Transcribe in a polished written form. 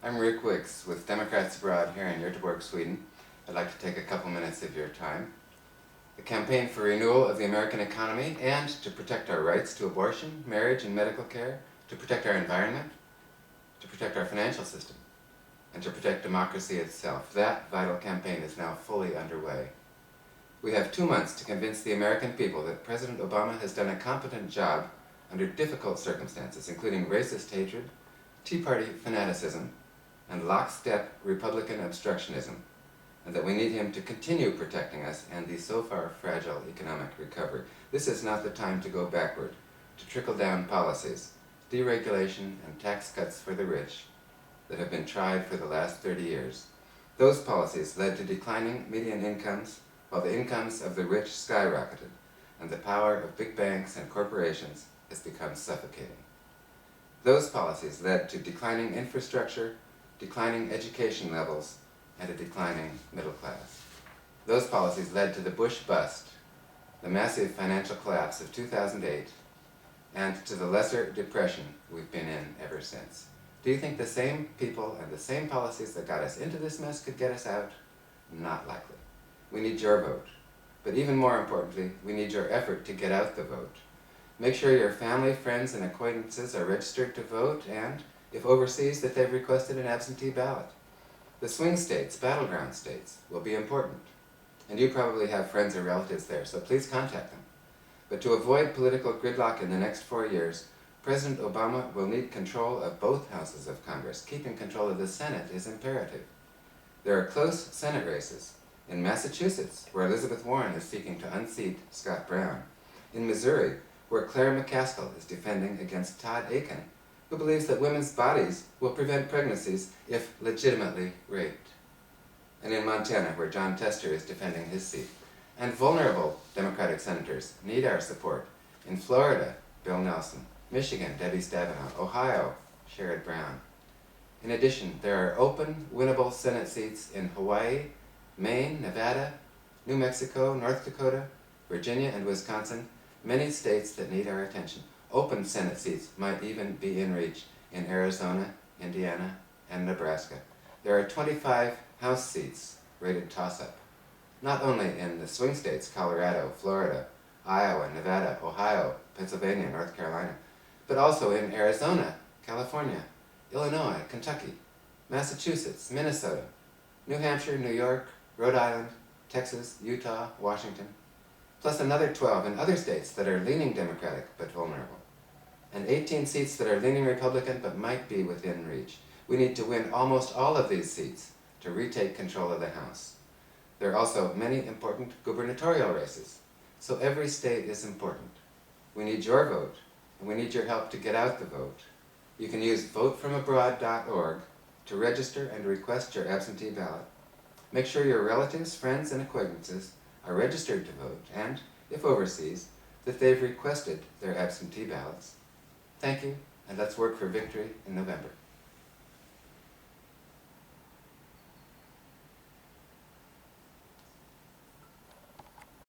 I'm Rick Wicks with Democrats Abroad here in Göteborg, Sweden. I'd like to take a couple minutes of your time. The campaign for renewal of the American economy and to protect our rights to abortion, marriage, and medical care, to protect our environment, to protect our financial system, and to protect democracy itself. That vital campaign is now fully underway. We have 2 months to convince the American people that President Obama has done a competent job under difficult circumstances, including racist hatred, Tea Party fanaticism, and lockstep Republican obstructionism, and that we need him to continue protecting us and the so far fragile economic recovery. This is not the time to go backward, to trickle-down policies, deregulation and tax cuts for the rich that have been tried for the last 30 years. Those policies led to declining median incomes, while the incomes of the rich skyrocketed, and the power of big banks and corporations has become suffocating. Those policies led to declining infrastructure, declining education levels, and a declining middle class. Those policies led to the Bush bust, the massive financial collapse of 2008, and to the lesser depression we've been in ever since. Do you think the same people and the same policies that got us into this mess could get us out? Not likely. We need your vote. But even more importantly, we need your effort to get out the vote. Make sure your family, friends, and acquaintances are registered to vote and, if overseas, that they've requested an absentee ballot. The swing states, battleground states, will be important. And you probably have friends or relatives there, so please contact them. But to avoid political gridlock in the next 4 years, President Obama will need control of both houses of Congress. Keeping control of the Senate is imperative. There are close Senate races. In Massachusetts, where Elizabeth Warren is seeking to unseat Scott Brown. In Missouri, where Claire McCaskill is defending against Todd Akin, who believes that women's bodies will prevent pregnancies if legitimately raped. And in Montana, where John Tester is defending his seat. And vulnerable Democratic senators need our support. In Florida, Bill Nelson. Michigan, Debbie Stabenow. Ohio, Sherrod Brown. In addition, there are open, winnable Senate seats in Hawaii, Maine, Nevada, New Mexico, North Dakota, Virginia, and Wisconsin, many states that need our attention. Open Senate seats might even be in reach in Arizona, Indiana, and Nebraska. There are 25 House seats rated toss-up, not only in the swing states, Colorado, Florida, Iowa, Nevada, Ohio, Pennsylvania, North Carolina, but also in Arizona, California, Illinois, Kentucky, Massachusetts, Minnesota, New Hampshire, New York, Rhode Island, Texas, Utah, Washington, plus another 12 in other states that are leaning Democratic but vulnerable, and 18 seats that are leaning Republican but might be within reach. We need to win almost all of these seats to retake control of the House. There are also many important gubernatorial races, so every state is important. We need your vote, and we need your help to get out the vote. You can use votefromabroad.org to register and request your absentee ballot. Make sure your relatives, friends, and acquaintances are registered to vote, and, if overseas, that they've requested their absentee ballots. Thank you, and let's work for victory in November.